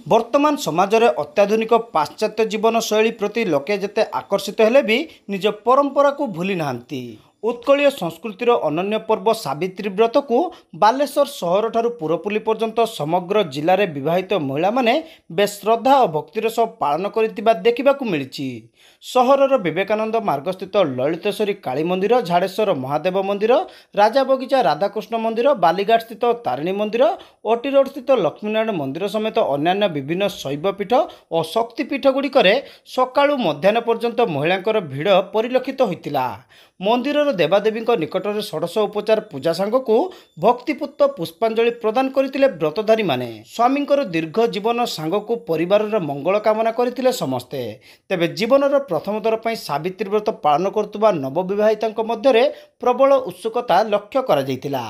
वर्तमान समाज रे अत्याधुनिक पाश्चात्य जीवन शैली प्रति लोके जते आकर्षित हेले भी निज परंपरा को भूली नाहंती। उत्कलीय संस्कृतिर अनन्य पर्व सावित्री व्रत को बालेश्वर सहर ठारू पुरपुली पर्यंत समग्र जिले में विवाहित महिला माने बेस श्रद्धा और भक्तिर सह पालन करितिबा देखिबाकू मिलिछि। सहरर विवेकानंद मार्ग स्थित ललितेश्वरी काली मंदिर, झाड़ेश्वर महादेव मंदिर, राजा बगीचा राधाकृष्ण मंदिर, बालीघाट स्थित तारिणी मंदिर, ओटी रोड स्थित लक्ष्मीनारायण मंदिर समेत अन्यान्य विभिन्न शैवपीठ और शक्तिपीठ गुड़िकरे सकाळु मध्याह्न पर्यंत महिलांकर भिड़ परिलक्षित होइतिला। मंदिर देवादेवी निकट में षोडश उपचार पूजा सांगक भक्तिपूत पुष्पांजलि प्रदान करते व्रतधारी माने। स्वामी दीर्घ जीवन सांगक परिवार मंगल कामना करते समस्ते। तेबे जीवनर प्रथम थर पर सावित्री व्रत पालन करुवा नवविवाहिता मध्य प्रबल उत्सुकता लक्ष्य करा जायतिला।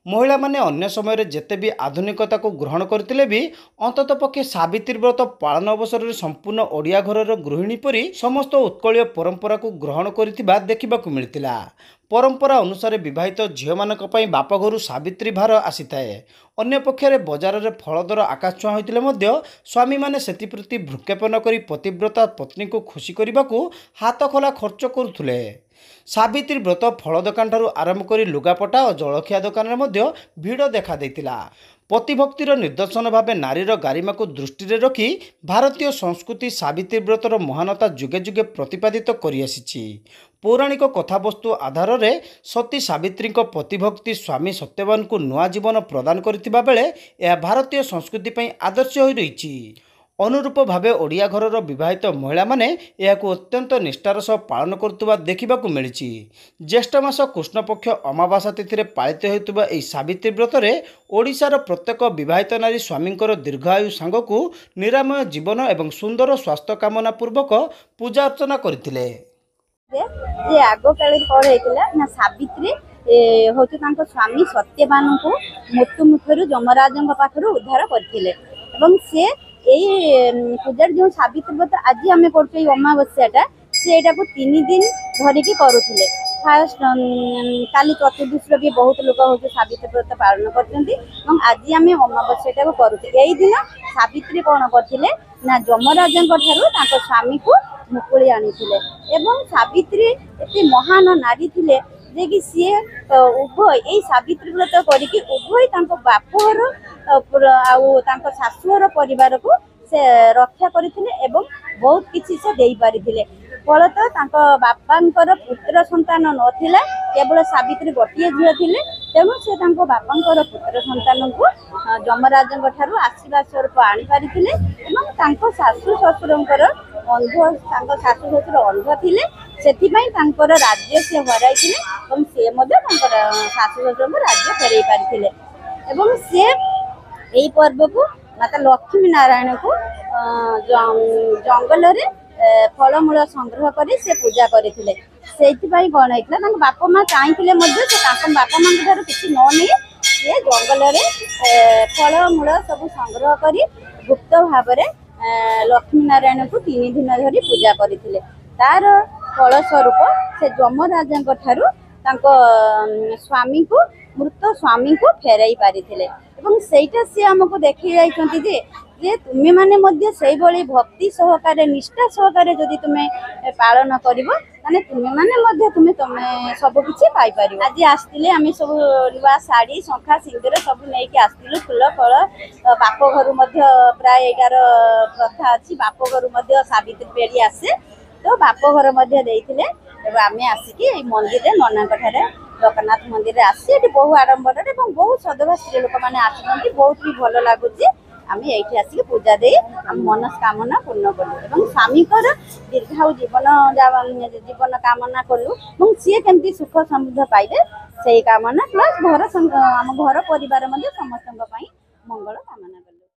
महिला माने अन्य समय जेते भी आधुनिकता को ग्रहण करते भी अंतत पक्षे सावित्री व्रत पालन अवसर में संपूर्ण ओडिया घरर गृहिणी परी समस्त उत्कलीय परंपरा को ग्रहण करितिबा देखिबाकू मिलितिला। परंपरा अनुसार विवाहित झील मानक पई बापघरु सावित्री भार आसी थाए। अन्य पक्षरे बजार रे फल दर आकाश छुआ होइतिले मध्य स्वामी माने सेति प्रति भ्रुक्षेप न करी पतिव्रता पत्नी को खुशी करबाकू हाथ खोला खर्च करुथुले। सावित्री व्रत फल दुकान ठारू आरंभ करी लुगापटा और जलखिया दुकान में मध्य भीड़ देखा देतिला। पतिभक्तिर निदर्शन भाव नारीर गारिमा को दृष्टि रखी भारतीय संस्कृति सावित्री व्रतर महानता जुगे जुगे प्रतिपादित करिआसिछि। पौराणिक कथावस्तु आधार में सती सावित्री पतिभक्ति स्वामी सत्यवान को नुआ जीवन प्रदान करथिबा बेले यह भारतीय संस्कृति पई आदर्श होई रहिछि। अनुरूप भावे ओडिया घरर विवाहित महिला माने यहाकू अत्यंत निष्ठार सह पालन करुवा देखिबाकू मिलिछि। ज्येष्ठ मास कृष्णपक्ष अमावास्या तिथि रे पालित होइतबा एही सावित्री व्रत रे ओडिशार प्रत्येक विवाहित नारी स्वामींकर दीर्घायु सांगकू निरामय जीवन एवं सुंदर स्वास्थ्य कामना पूर्वक पूजा अर्चना करथिले। जे आगो काले कोन हेतिला ना सावित्री होतु तांको स्वामी सत्यवान को मृत्यु मुखरु जमराजंग पाखरु उद्धार करथिले एवं से यही पूजार जो सावित्री व्रत आज आम कर अमावास्याटा सेटा को 3 दिन धरिकी करुले। फास्ट काली चतुर्दशी भी बहुत लोग हूँ सावित्री व्रत पालन करते आज आम अमावास्याटा को करुचे। यही दिन सावित्री कौन करते ना जमराजंग ठारू स्वामी को मुकुली आनी सावित्री एत महान नारी थे जे कि सी उभय यही सावित्री व्रत करके उभय बापघर आउ शाशुर परिवार को से रक्षा करथिले एवं बहुत किसी से दे पारिथिले। फलत बापांकर पुत्र संतान नथिला, केवल सावित्री गोटे झील थिले। तेणु से बापांकर पुत्र संतान को जमराजंग ठारू आशीर्वाद स्वरूप आनी पारिथिले एवं तांको शाशु ससुरंकर अंध शाशु ससुर अंध थिले सेथिपाई तांकर राज्य से हराइथिले एवं से मध्य तांकर शाशु ससुर राज्य फेरई पारिथिले एवं से यही पर्व को माता लक्ष्मी नारायण को जंगल रे फलमूल संग्रह कर से पूजा करथिले। सेथिपाई कोन हैतला बापा माँ चाहते बापा माँ ठार किसी न नहीं ये जंगल रे फलमूल सब संग्रह कर गुप्त भाव लक्ष्मी नारायण को 3 दिन धरी पूजा करथिले। तार फल स्वरूप से जमराजंग ठारू स्वामी को मृत स्वामी को फेरई पारिथिले एवं सेटा से हमको देखि जाइछंती जे तुमे माने मध्य सेही भली भक्ति सहकारे निष्ठा सहकारे जदि तुमे पालन करिवो माने तुमे माने मध्य तुमे सब किछि पाई परिबो। आज आस्तिले आमे सब नुआ साड़ी शंखा सिंदूर सब नै के आस्तिलु फूल फल बाप घर मध्य प्राय 11 प्रथा अछि। बाप घर मध्य सावित्री पेड़ी आसे तो बाप घर मध्य देइथिले आमे आसिकी मंदिर रे नना कठारे जगन्नाथ मंदिर आसी बहु आडंबर बहुत सदभा स्त्री लोक मैंने आसती बहुत भी भल लगुच। आम ये आसिक पूजा दे आम मनस्कामना पूर्ण कलु स्वामी दीर्घायु जीवन कामना कलु सी केमती सुख समृद्ध पाइले से कामना प्लस घर आम घर परिवार समस्त मंगल कामना कलु।